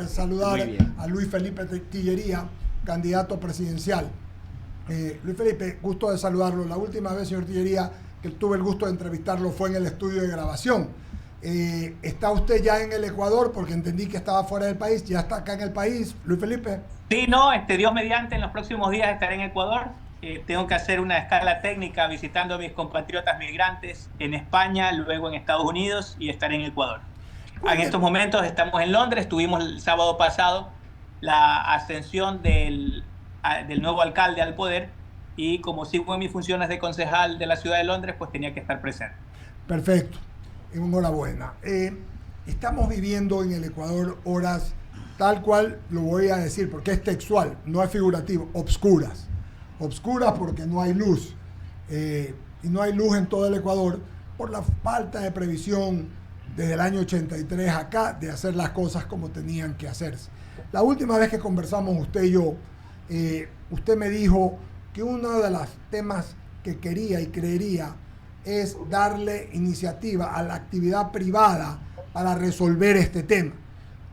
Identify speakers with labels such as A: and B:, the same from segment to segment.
A: saludar a Luis Felipe Tillería, candidato presidencial. Luis Felipe, gusto de saludarlo. La última vez, señor Tillería, que tuve el gusto de entrevistarlo fue en el estudio de grabación. ¿Está usted ya en el Ecuador? Porque entendí que estaba fuera del país. ¿Ya está acá en el país, Luis Felipe?
B: Sí, no, Dios mediante, en los próximos días estaré en Ecuador. Tengo que hacer una escala técnica visitando a mis compatriotas migrantes en España, luego en Estados Unidos y estaré en Ecuador. En estos momentos estamos en Londres. Tuvimos el sábado pasado la ascensión del nuevo alcalde al poder y como sigo en mis funciones de concejal de la ciudad de Londres, pues tenía que estar presente.
A: Perfecto. Enhorabuena. Estamos viviendo en el Ecuador horas, tal cual lo voy a decir, porque es textual, no es figurativo, obscuras. Obscuras porque no hay luz. Y no hay luz en todo el Ecuador por la falta de previsión desde el año 83 acá de hacer las cosas como tenían que hacerse. La última vez que conversamos usted y yo, usted me dijo que uno de los temas que quería y creería es darle iniciativa a la actividad privada para resolver este tema.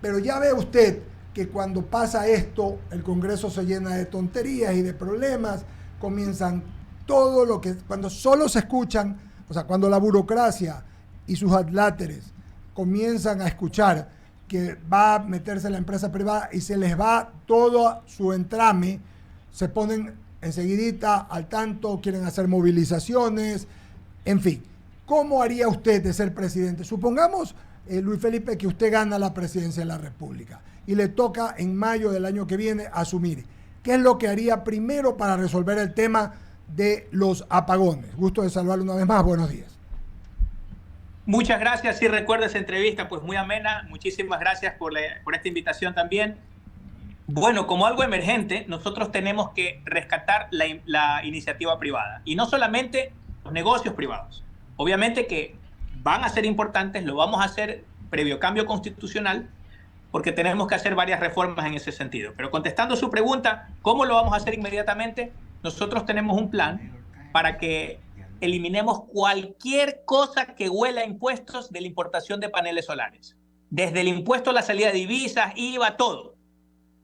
A: Pero ya ve usted que cuando pasa esto, el Congreso se llena de tonterías y de problemas, comienzan todo lo que, cuando solo se escuchan, o sea, cuando la burocracia y sus adláteres comienzan a escuchar que va a meterse la empresa privada y se les va todo su entrame, se ponen enseguidita al tanto, quieren hacer movilizaciones, en fin. ¿Cómo haría usted de ser presidente? Supongamos, Luis Felipe, que usted gana la presidencia de la República y le toca en mayo del año que viene asumir. ¿Qué es lo que haría primero para resolver el tema de los apagones? Gusto de saludarlo una vez más. Buenos días.
B: Muchas gracias. Sí, recuerdo esa entrevista, pues muy amena. Muchísimas gracias por esta invitación también. Bueno, como algo emergente, nosotros tenemos que rescatar la iniciativa privada. Y no solamente los negocios privados. Obviamente que van a ser importantes, lo vamos a hacer previo cambio constitucional, porque tenemos que hacer varias reformas en ese sentido. Pero contestando su pregunta, ¿cómo lo vamos a hacer inmediatamente? Nosotros tenemos un plan para que eliminemos cualquier cosa que huela a impuestos de la importación de paneles solares. Desde el impuesto a la salida de divisas, IVA, todo.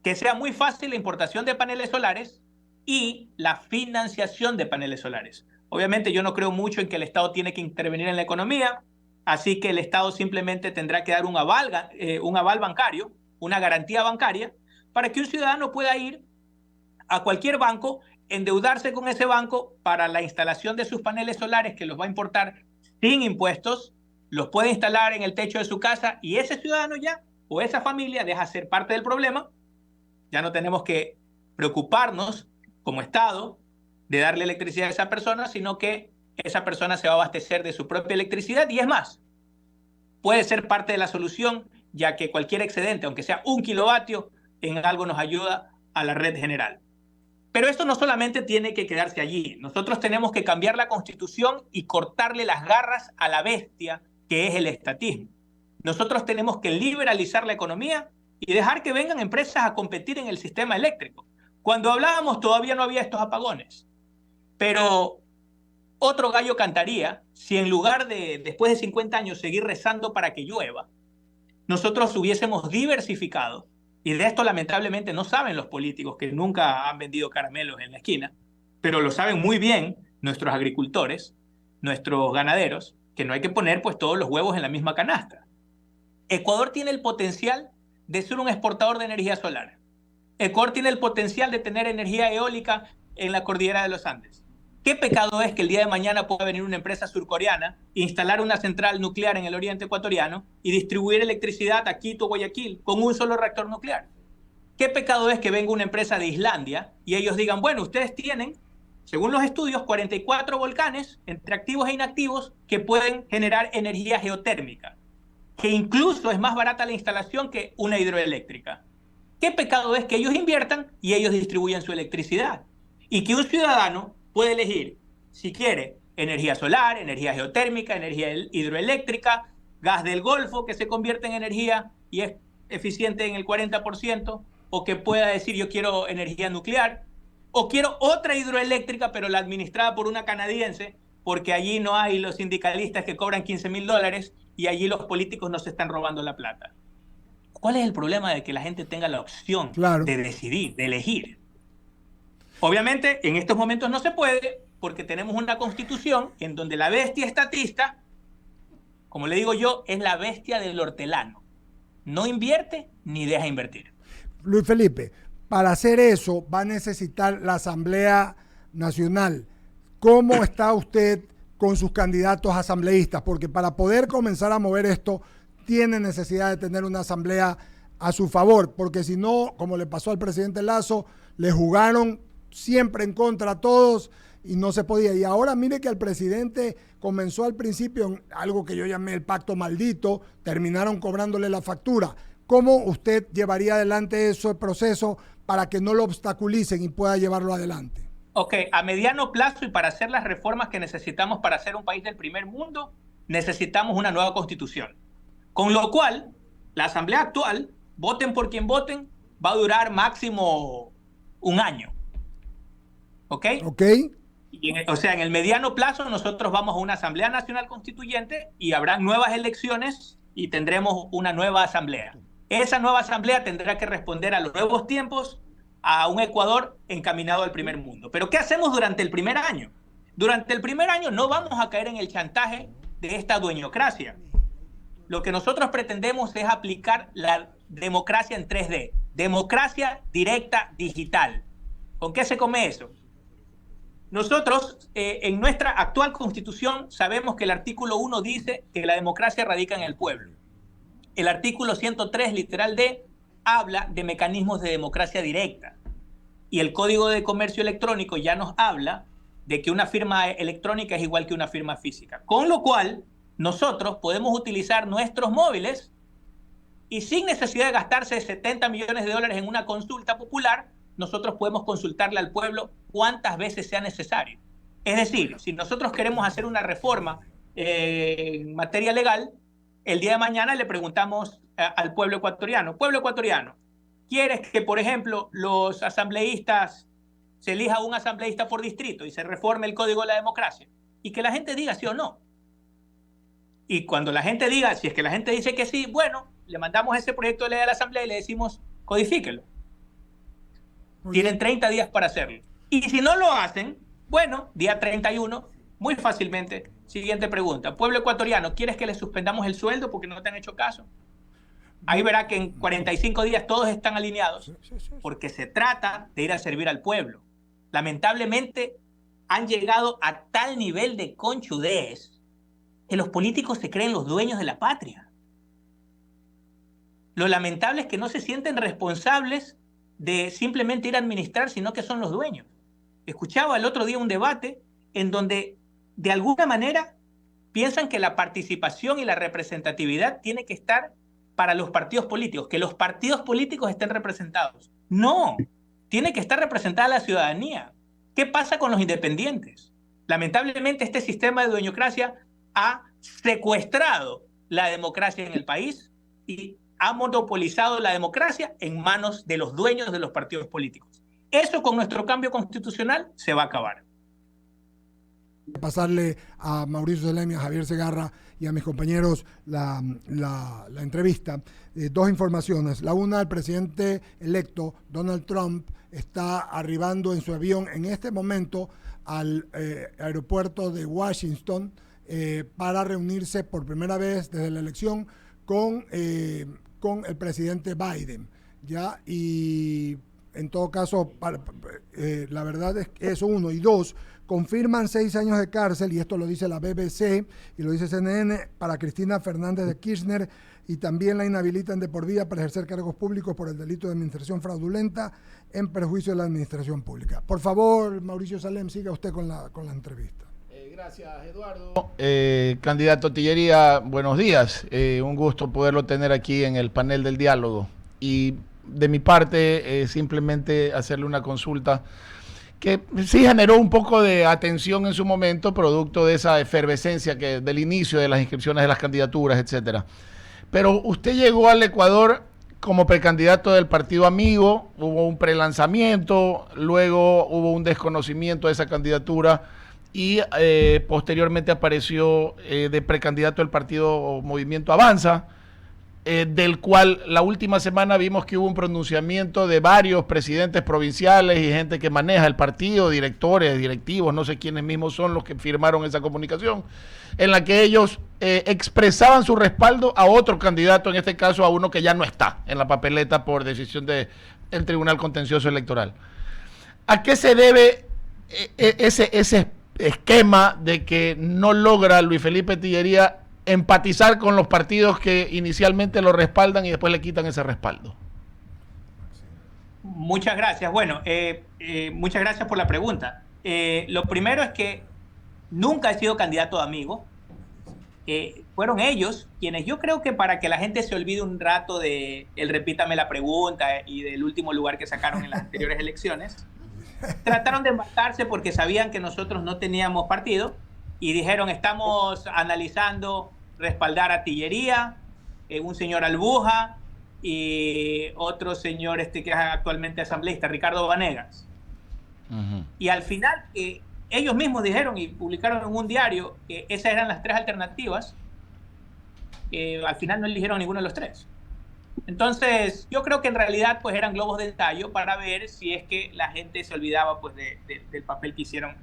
B: Que sea muy fácil la importación de paneles solares y la financiación de paneles solares. Obviamente yo no creo mucho en que el Estado tiene que intervenir en la economía, así que el Estado simplemente tendrá que dar un aval bancario, una garantía bancaria, para que un ciudadano pueda ir a cualquier banco, endeudarse con ese banco para la instalación de sus paneles solares que los va a importar sin impuestos, los puede instalar en el techo de su casa y ese ciudadano ya, o esa familia, deja de ser parte del problema. Ya no tenemos que preocuparnos como Estado de darle electricidad a esa persona, sino que esa persona se va a abastecer de su propia electricidad y es más, puede ser parte de la solución, ya que cualquier excedente, aunque sea 1 kilovatio, en algo nos ayuda a la red general. Pero esto no solamente tiene que quedarse allí. Nosotros tenemos que cambiar la Constitución y cortarle las garras a la bestia que es el estatismo. Nosotros tenemos que liberalizar la economía y dejar que vengan empresas a competir en el sistema eléctrico. Cuando hablábamos todavía no había estos apagones. Pero otro gallo cantaría si en lugar de, después de 50 años, seguir rezando para que llueva, nosotros hubiésemos diversificado. Y de esto lamentablemente no saben los políticos que nunca han vendido caramelos en la esquina, pero lo saben muy bien nuestros agricultores, nuestros ganaderos, que no hay que poner pues todos los huevos en la misma canasta. Ecuador tiene el potencial de ser un exportador de energía solar. Ecuador tiene el potencial de tener energía eólica en la cordillera de los Andes. ¿Qué pecado es que el día de mañana pueda venir una empresa surcoreana, instalar una central nuclear en el oriente ecuatoriano y distribuir electricidad a Quito, Guayaquil, con un solo reactor nuclear? ¿Qué pecado es que venga una empresa de Islandia y ellos digan, bueno, ustedes tienen, según los estudios, 44 volcanes entre activos e inactivos que pueden generar energía geotérmica, que incluso es más barata la instalación que una hidroeléctrica? ¿Qué pecado es que ellos inviertan y ellos distribuyan su electricidad? Y que un ciudadano puede elegir si quiere energía solar, energía geotérmica, energía hidroeléctrica, gas del Golfo que se convierte en energía y es eficiente en el 40%, o que pueda decir yo quiero energía nuclear, o quiero otra hidroeléctrica pero la administrada por una canadiense, porque allí no hay los sindicalistas que cobran $15,000 y allí los políticos no se están robando la plata. ¿Cuál es el problema de que la gente tenga la opción
A: Claro.
B: de decidir, de elegir? Obviamente, en estos momentos no se puede porque tenemos una constitución en donde la bestia estatista, como le digo yo, es la bestia del hortelano. No invierte ni deja invertir.
A: Luis Felipe, para hacer eso va a necesitar la Asamblea Nacional. ¿Cómo está usted con sus candidatos asambleístas? Porque para poder comenzar a mover esto, tiene necesidad de tener una asamblea a su favor, porque si no, como le pasó al presidente Lazo, le jugaron siempre en contra a todos y no se podía. Y ahora mire que el presidente comenzó al principio en algo que yo llamé el pacto maldito, terminaron cobrándole la factura. ¿Cómo usted llevaría adelante ese proceso para que no lo obstaculicen y pueda llevarlo adelante?
B: Ok, a mediano plazo y para hacer las reformas que necesitamos para ser un país del primer mundo, necesitamos una nueva constitución. Con lo cual, la asamblea actual, voten por quien voten, va a durar máximo un año. ¿Ok?
A: Ok.
B: O sea, en el mediano plazo nosotros vamos a una asamblea nacional constituyente y habrá nuevas elecciones y tendremos una nueva asamblea. Esa nueva asamblea tendrá que responder a los nuevos tiempos, a un Ecuador encaminado al primer mundo. Pero ¿qué hacemos durante el primer año? Durante el primer año no vamos a caer en el chantaje de esta dueñocracia. Lo que nosotros pretendemos es aplicar la democracia en 3D. Democracia directa digital. ¿Con qué se come eso? Nosotros, en nuestra actual constitución, sabemos que el artículo 1 dice que la democracia radica en el pueblo. El artículo 103, literal D, habla de mecanismos de democracia directa. Y el Código de Comercio Electrónico ya nos habla de que una firma electrónica es igual que una firma física. Con lo cual, nosotros podemos utilizar nuestros móviles y sin necesidad de gastarse 70 millones de dólares en una consulta popular, nosotros podemos consultarle al pueblo cuántas veces sea necesario. Es decir, si nosotros queremos hacer una reforma en materia legal, el día de mañana le preguntamos al pueblo ecuatoriano, ¿quieres que, por ejemplo, los asambleístas se elija un asambleísta por distrito y se reforme el Código de la Democracia? Y que la gente diga sí o no. Y cuando la gente diga, si es que la gente dice que sí, bueno, le mandamos ese proyecto de ley a la asamblea y le decimos, codifíquelo. Tienen 30 días para hacerlo. Y si no lo hacen, bueno, día 31, muy fácilmente, siguiente pregunta. Pueblo ecuatoriano, ¿quieres que le suspendamos el sueldo porque no te han hecho caso? Ahí verá que en 45 días todos están alineados, porque se trata de ir a servir al pueblo. Lamentablemente han llegado a tal nivel de conchudez que los políticos se creen los dueños de la patria. Lo lamentable es que no se sienten responsables de simplemente ir a administrar, sino que son los dueños. Escuchaba el otro día un debate en donde, de alguna manera, piensan que la participación y la representatividad tiene que estar para los partidos políticos, que los partidos políticos estén representados. No, tiene que estar representada la ciudadanía. ¿Qué pasa con los independientes? Lamentablemente, este sistema de dueñocracia ha secuestrado la democracia en el país y ha monopolizado la democracia en manos de los dueños de los partidos políticos. Eso con nuestro cambio constitucional se va a acabar.
A: Pasarle a Mauricio Selemi, a Javier Segarra y a mis compañeros la entrevista. Dos informaciones. La una, el presidente electo Donald Trump está arribando en su avión en este momento al aeropuerto de Washington para reunirse por primera vez desde la elección con el presidente Biden, ¿ya? Y en todo caso, la verdad es que eso, uno. Y dos, confirman 6 años de cárcel, y esto lo dice la BBC y lo dice CNN, para Cristina Fernández de Kirchner, y también la inhabilitan de por vida para ejercer cargos públicos por el delito de administración fraudulenta en perjuicio de la administración pública. Por favor, Mauricio Salem, siga usted con la entrevista.
C: Gracias, Eduardo. Candidato Tillería, buenos días. Un gusto poderlo tener aquí en el panel del diálogo. Y de mi parte, simplemente hacerle una consulta que sí generó un poco de atención en su momento, producto de esa efervescencia que del inicio de las inscripciones de las candidaturas, etcétera. Pero usted llegó al Ecuador como precandidato del Partido Amigo, hubo un prelanzamiento, luego hubo un desconocimiento de esa candidatura y posteriormente apareció de precandidato del partido Movimiento Avanza. del cual la última semana vimos que hubo un pronunciamiento de varios presidentes provinciales y gente que maneja el partido, directores, directivos, no sé quiénes mismos son los que firmaron esa comunicación, en la que ellos expresaban su respaldo a otro candidato, en este caso a uno que ya no está en la papeleta por decisión del Tribunal Contencioso Electoral. ¿A qué se debe ese esquema de que no logra Luis Felipe Tellería empatizar con los partidos que inicialmente lo respaldan y después le quitan ese respaldo?
B: Muchas gracias. Bueno, muchas gracias por la pregunta. Lo primero es que nunca he sido candidato de amigo. Fueron ellos quienes, yo creo que para que la gente se olvide un rato de el repítame la pregunta y del último lugar que sacaron en las anteriores elecciones, trataron de embarcarse porque sabían que nosotros no teníamos partido y dijeron, estamos analizando respaldar a Tellería, un señor Albuja y otro señor que es actualmente asambleísta, Ricardo Vanegas. Y al final ellos mismos dijeron y publicaron en un diario que esas eran las tres alternativas. Al final no eligieron ninguno de los tres. Entonces yo creo que en realidad pues eran globos de ensayo para ver si es que la gente se olvidaba pues del papel que hicieron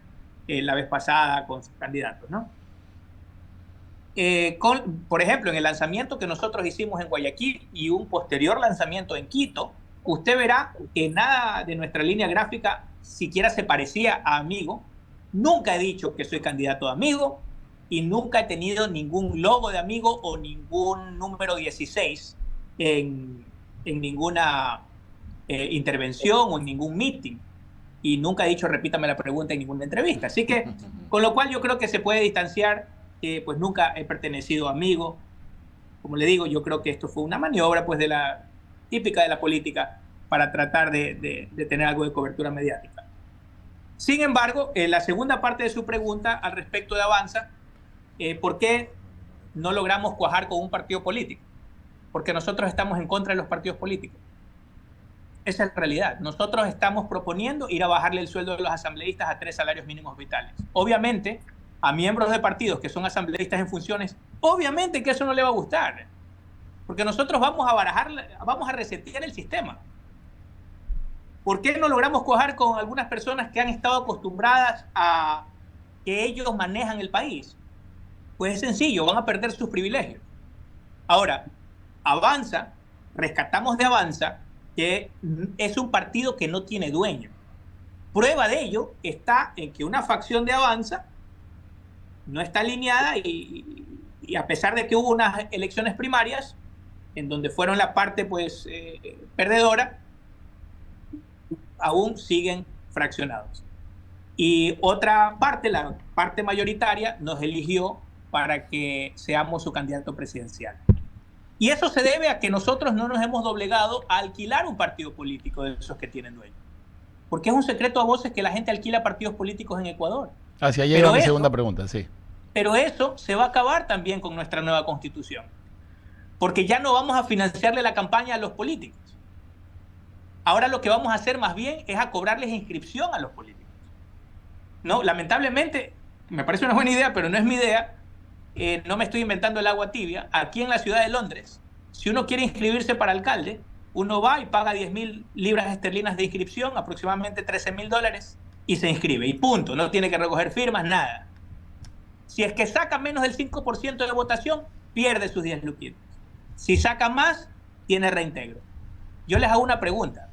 B: la vez pasada con sus candidatos, ¿no? Por ejemplo, en el lanzamiento que nosotros hicimos en Guayaquil y un posterior lanzamiento en Quito, usted verá que nada de nuestra línea gráfica siquiera se parecía a Amigo. Nunca he dicho que soy candidato de Amigo y nunca he tenido ningún logo de Amigo o ningún número 16 en ninguna intervención o en ningún meeting. Y nunca he dicho, repítame la pregunta en ninguna entrevista. Así que, con lo cual yo creo que se puede distanciar. Pues nunca he pertenecido a Amigo. Como le digo, yo creo que esto fue una maniobra pues típica de la política para tratar de tener algo de cobertura mediática. Sin embargo, la segunda parte de su pregunta al respecto de Avanza, ¿por qué no logramos cuajar con un partido político? Porque nosotros estamos en contra de los partidos políticos. Esa es la realidad. Nosotros estamos proponiendo ir a bajarle el sueldo de los asambleístas a 3 salarios mínimos vitales. Obviamente, a miembros de partidos que son asambleístas en funciones, obviamente que eso no le va a gustar, porque nosotros vamos a resetear el sistema. ¿Por qué no logramos cuajar con algunas personas que han estado acostumbradas a que ellos manejan el país? Pues es sencillo, van a perder sus privilegios. Ahora, Avanza, rescatamos de Avanza, que es un partido que no tiene dueño. Prueba de ello está en que una facción de Avanza no está alineada y a pesar de que hubo unas elecciones primarias en donde fueron la parte pues perdedora, aún siguen fraccionados. Y otra parte, la parte mayoritaria, nos eligió para que seamos su candidato presidencial. Y eso se debe a que nosotros no nos hemos doblegado a alquilar un partido político de esos que tienen dueño. Porque es un secreto a voces que la gente alquila partidos políticos en Ecuador.
C: Hacia allá llega mi segunda pregunta, sí.
B: Pero eso se va a acabar también con nuestra nueva constitución. Porque ya no vamos a financiarle la campaña a los políticos. Ahora lo que vamos a hacer más bien es a cobrarles inscripción a los políticos. No, lamentablemente, me parece una buena idea, pero no es mi idea. No me estoy inventando el agua tibia. Aquí en la ciudad de Londres, si uno quiere inscribirse para alcalde, uno va y paga 10.000 libras esterlinas de inscripción, aproximadamente $13.000, y se inscribe. Y punto. No tiene que recoger firmas, nada. Si es que saca menos del 5% de votación, pierde sus 10 luquitos. Si saca más, tiene reintegro. Yo les hago una pregunta.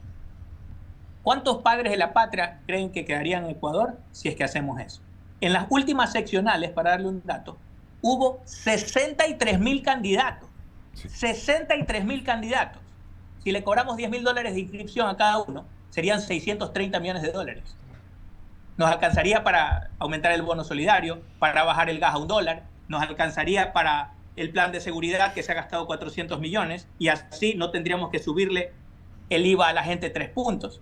B: ¿Cuántos padres de la patria creen que quedarían en Ecuador si es que hacemos eso? En las últimas seccionales, para darle un dato, hubo 63.000 candidatos. Sí. 63.000 candidatos. Si le cobramos $10.000 de inscripción a cada uno, serían $630 millones. Nos alcanzaría para aumentar el bono solidario, para bajar el gas a $1, nos alcanzaría para el plan de seguridad que se ha gastado 400 millones y así no tendríamos que subirle el IVA a la gente 3 puntos.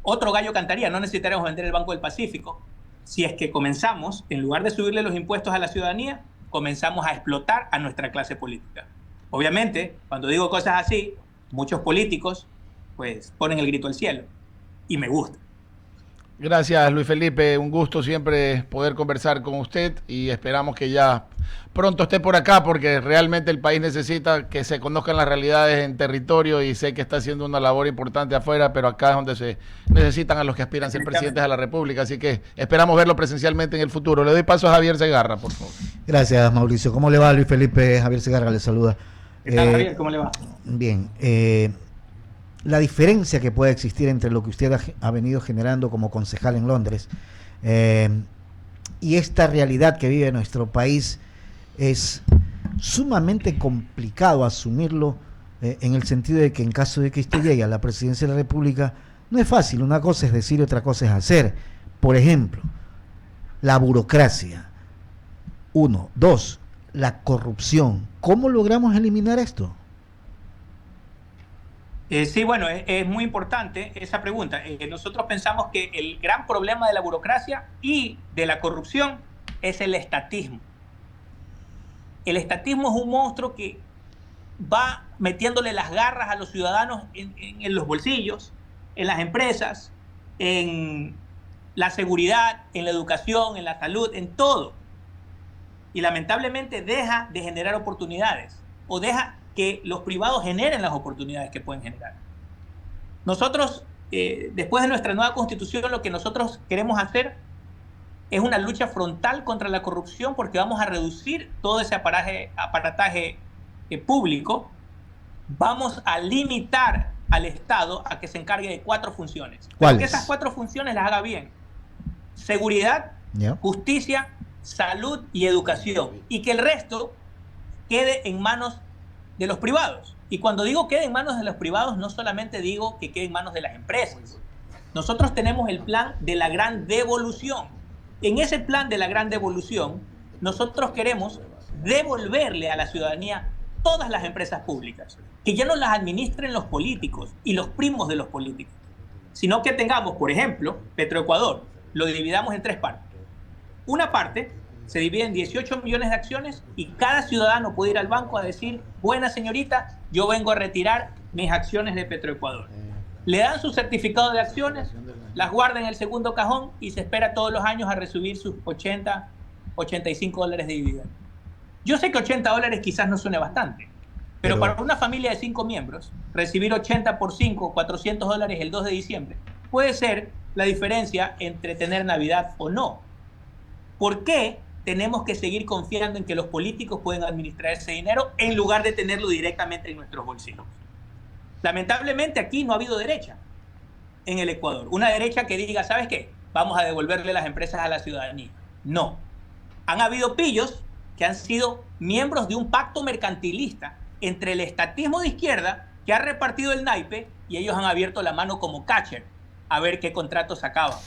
B: Otro gallo cantaría, no necesitaríamos vender el Banco del Pacífico. Si es que comenzamos, en lugar de subirle los impuestos a la ciudadanía, comenzamos a explotar a nuestra clase política. Obviamente, cuando digo cosas así, muchos políticos pues ponen el grito al cielo y me gusta.
C: Gracias, Luis Felipe. Un gusto siempre poder conversar con usted y esperamos que ya pronto esté por acá porque realmente el país necesita que se conozcan las realidades en territorio y sé que está haciendo una labor importante afuera, pero acá es donde se necesitan a los que aspiran a ser presidentes de la República. Así que esperamos verlo presencialmente en el futuro. Le doy paso a Javier Segarra, por favor.
D: Gracias, Mauricio. ¿Cómo le va, Luis Felipe? Javier Segarra le saluda.
B: ¿Qué tal, Javier? ¿Cómo le va?
D: Bien. La diferencia que puede existir entre lo que usted ha venido generando como concejal en Londres y esta realidad que vive nuestro país es sumamente complicado asumirlo en el sentido de que en caso de que usted llegue a la presidencia de la República no es fácil. Una cosa es decir y otra cosa es hacer. Por ejemplo, la burocracia. 1. 2. La corrupción. ¿Cómo logramos eliminar esto?
B: Sí, bueno, es muy importante esa pregunta. Nosotros pensamos que el gran problema de la burocracia y de la corrupción es el estatismo. El estatismo es un monstruo que va metiéndole las garras a los ciudadanos en los bolsillos, en las empresas, en la seguridad, en la educación, en la salud, en todo. Y lamentablemente deja de generar oportunidades o deja que los privados generen las oportunidades que pueden generar. Nosotros, después de nuestra nueva constitución, lo que nosotros queremos hacer es una lucha frontal contra la corrupción porque vamos a reducir todo ese aparataje público. Vamos a limitar al Estado a que se encargue de 4 funciones.
D: ¿Cuáles?
B: Que esas 4 funciones las haga bien. Seguridad, justicia, salud y educación. Y que el resto quede en manos de los privados. Y cuando digo quede en manos de los privados, no solamente digo que quede en manos de las empresas. Nosotros tenemos el plan de la gran devolución. En ese plan de la gran devolución, nosotros queremos devolverle a la ciudadanía todas las empresas públicas, que ya no las administren los políticos y los primos de los políticos, sino que tengamos, por ejemplo, Petroecuador, lo dividamos en 3 partes. Una parte se divide en 18 millones de acciones y cada ciudadano puede ir al banco a decir, buena señorita, yo vengo a retirar mis acciones de Petroecuador. Le dan su certificado de acciones, las guarda en el segundo cajón y se espera todos los años a recibir sus 80, 85 dólares de dividendo. Yo sé que 80 dólares quizás no suene bastante, pero para una familia de 5 miembros, recibir 80 por 5, 400 dólares el 2 de diciembre, puede ser la diferencia entre tener Navidad o no. ¿Por qué tenemos que seguir confiando en que los políticos pueden administrar ese dinero en lugar de tenerlo directamente en nuestros bolsillos? Lamentablemente aquí no ha habido derecha en el Ecuador. Una derecha que diga, ¿sabes qué? Vamos a devolverle las empresas a la ciudadanía. No. Han habido pillos que han sido miembros de un pacto mercantilista entre el estatismo de izquierda que ha repartido el naipe y ellos han abierto la mano como catcher a ver qué contratos sacaban.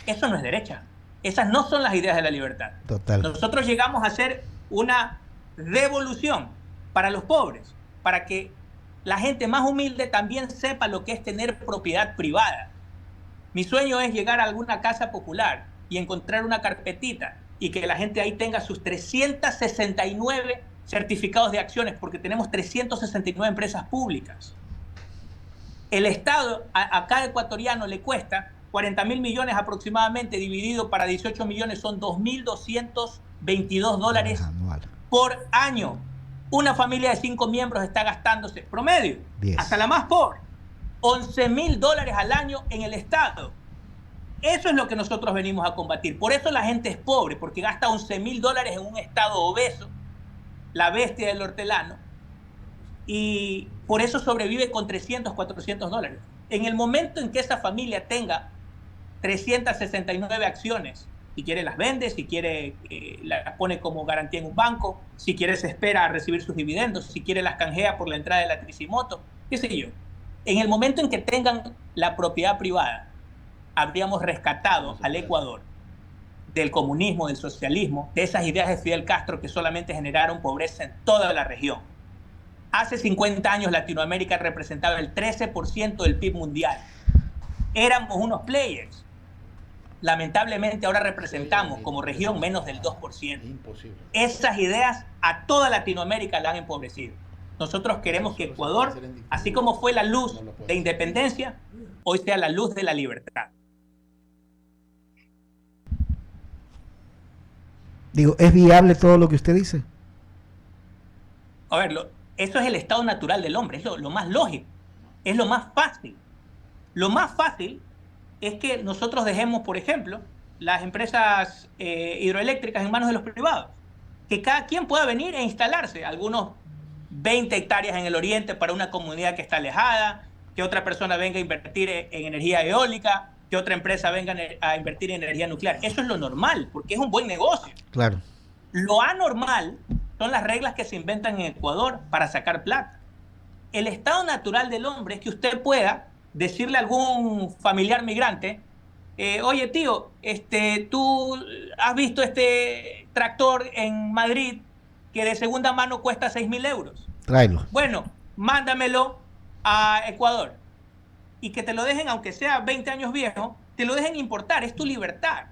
B: Eso no es derecha. Esas no son las ideas de la libertad.
D: Total.
B: Nosotros llegamos a hacer una devolución para los pobres, para que la gente más humilde también sepa lo que es tener propiedad privada. Mi sueño es llegar a alguna casa popular y encontrar una carpetita y que la gente ahí tenga sus 369 certificados de acciones, porque tenemos 369 empresas públicas. El Estado a cada ecuatoriano le cuesta 40.000 millones aproximadamente, dividido para 18 millones, son 2.222 dólares por año. Una familia de 5 miembros está gastándose, promedio,
D: 10.
B: hasta la más pobre, 11.000 dólares al año en el Estado. Eso es lo que nosotros venimos a combatir. Por eso la gente es pobre, porque gasta 11.000 dólares en un Estado obeso, la bestia del hortelano, y por eso sobrevive con 300, 400 dólares. En el momento en que esa familia tenga 369 acciones, si quiere las vende, si quiere las pone como garantía en un banco, si quiere se espera a recibir sus dividendos, si quiere las canjea por la entrada de la Tricimoto, qué sé yo. En el momento en que tengan la propiedad privada, habríamos rescatado al Ecuador del comunismo, del socialismo, de esas ideas de Fidel Castro que solamente generaron pobreza en toda la región. Hace 50 años Latinoamérica representaba el 13% del PIB mundial. Éramos unos players. Lamentablemente ahora representamos como región menos del 2%. Esas ideas a toda Latinoamérica la han empobrecido. Nosotros queremos que Ecuador, así como fue la luz de independencia, hoy sea la luz de la libertad.
D: Digo, ¿es viable todo lo que usted dice?
B: A ver, eso es el estado natural del hombre, es lo más lógico, es lo más fácil. Lo más fácil es que nosotros dejemos, por ejemplo, las empresas hidroeléctricas en manos de los privados. Que cada quien pueda venir e instalarse, algunos 20 hectáreas en el oriente para una comunidad que está alejada, que otra persona venga a invertir en energía eólica, que otra empresa venga a invertir en energía nuclear. Eso es lo normal, porque es un buen negocio.
D: Claro.
B: Lo anormal son las reglas que se inventan en Ecuador para sacar plata. El estado natural del hombre es que usted pueda decirle a algún familiar migrante, oye tío, tú has visto este tractor en Madrid que de segunda mano cuesta 6.000 euros.
D: Tráelo.
B: Bueno, mándamelo a Ecuador y que te lo dejen, aunque sea 20 años viejo, te lo dejen importar, es tu libertad.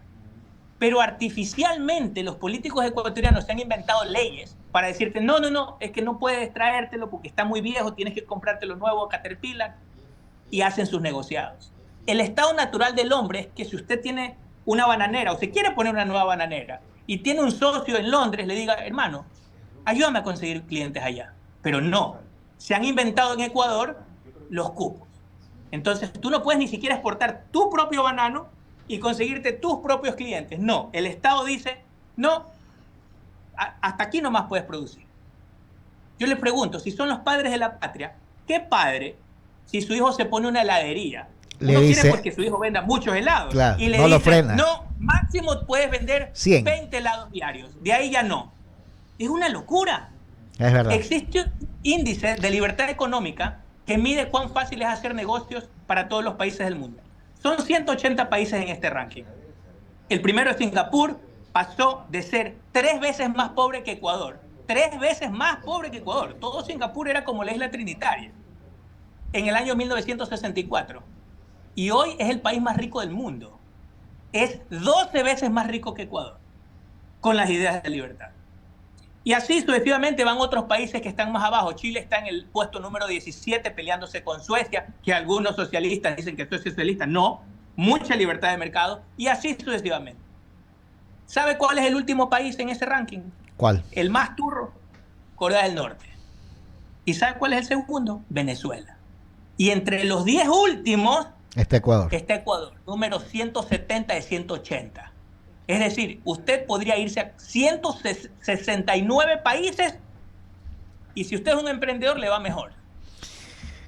B: Pero artificialmente los políticos ecuatorianos se han inventado leyes para decirte, no, es que no puedes traértelo porque está muy viejo, tienes que comprártelo nuevo a Caterpillar, y hacen sus negociados. El estado natural del hombre es que si usted tiene una bananera o se quiere poner una nueva bananera y tiene un socio en Londres, le diga, hermano, ayúdame a conseguir clientes allá. Pero no, se han inventado en Ecuador los cupos. Entonces tú no puedes ni siquiera exportar tu propio banano y conseguirte tus propios clientes. No, el Estado dice, no, hasta aquí nomás puedes producir. Yo le pregunto, si son los padres de la patria, ¿qué padre, si su hijo se pone una heladería,
D: le
B: no
D: dice,
B: quiere porque su hijo venda muchos helados,
D: claro,
B: y le
D: no lo
B: dice,
D: frena?
B: no, máximo puedes vender
D: 100.
B: 20 helados diarios, de ahí ya no? Es una locura.
D: Es verdad.
B: Existe un índice de libertad económica que mide cuán fácil es hacer negocios para todos los países del mundo. Son 180 países en este ranking. El primero es Singapur, pasó de ser 3 veces más pobre que Ecuador. 3 veces más pobre que Ecuador. Todo Singapur era como la isla Trinitaria en el año 1964. Y hoy es el país más rico del mundo. Es 12 veces más rico que Ecuador, con las ideas de libertad. Y así sucesivamente van otros países que están más abajo. Chile está en el puesto número 17 peleándose con Suecia, que algunos socialistas dicen que Suecia es socialista. No, mucha libertad de mercado, y así sucesivamente. ¿Sabe cuál es el último país en ese ranking?
D: ¿Cuál?
B: El más turro, Corea del Norte. ¿Y sabe cuál es el segundo? Venezuela. Y entre los 10 últimos
D: está Ecuador,
B: número 170 de 180. Es decir, usted podría irse a 169 países y si usted es un emprendedor le va mejor.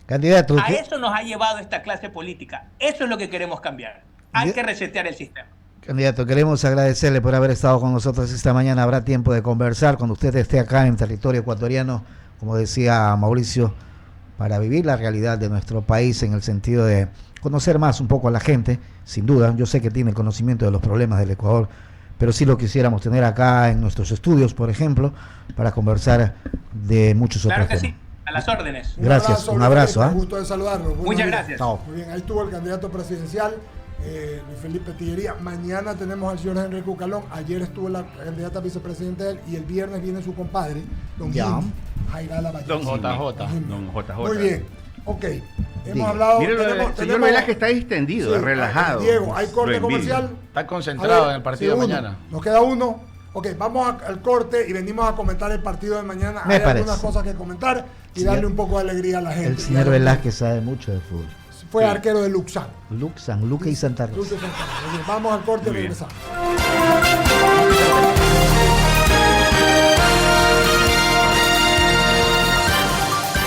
D: Candidato,
B: a eso nos ha llevado esta clase política. Eso es lo que queremos cambiar. Hay que resetear el sistema.
D: Candidato, queremos agradecerle por haber estado con nosotros esta mañana. Habrá tiempo de conversar cuando usted esté acá en territorio ecuatoriano, como decía Mauricio, para vivir la realidad de nuestro país en el sentido de conocer más un poco a la gente. Sin duda, yo sé que tiene conocimiento de los problemas del Ecuador, pero sí lo quisiéramos tener acá en nuestros estudios, por ejemplo, para conversar de muchos otros temas. Sí,
B: a las órdenes.
D: Gracias, un abrazo.
A: Un gusto de saludarlo.
B: Muchas gracias.
A: Muy bien, ahí estuvo el candidato presidencial, Luis Felipe Tillería. Mañana tenemos al señor Henry Cucalón. Ayer estuvo la candidata vicepresidente de él y el viernes viene su compadre, don Jairala Valle.
E: Don JJ.
A: Muy bien. Ok, hemos hablado.
E: Mire, el señor Velázquez está distendido,
A: sí,
E: relajado.
A: Diego, hay corte comercial.
C: Está concentrado en el partido de mañana.
A: Nos queda uno. Ok, vamos al corte y venimos a comentar el partido de mañana. Hay algunas cosas que comentar y darle un poco de alegría a la gente.
D: El señor Velázquez sabe mucho de fútbol.
A: Fue arquero de Luxan.
D: Luque y Santa Rosa.
A: Vamos al corte y regresamos.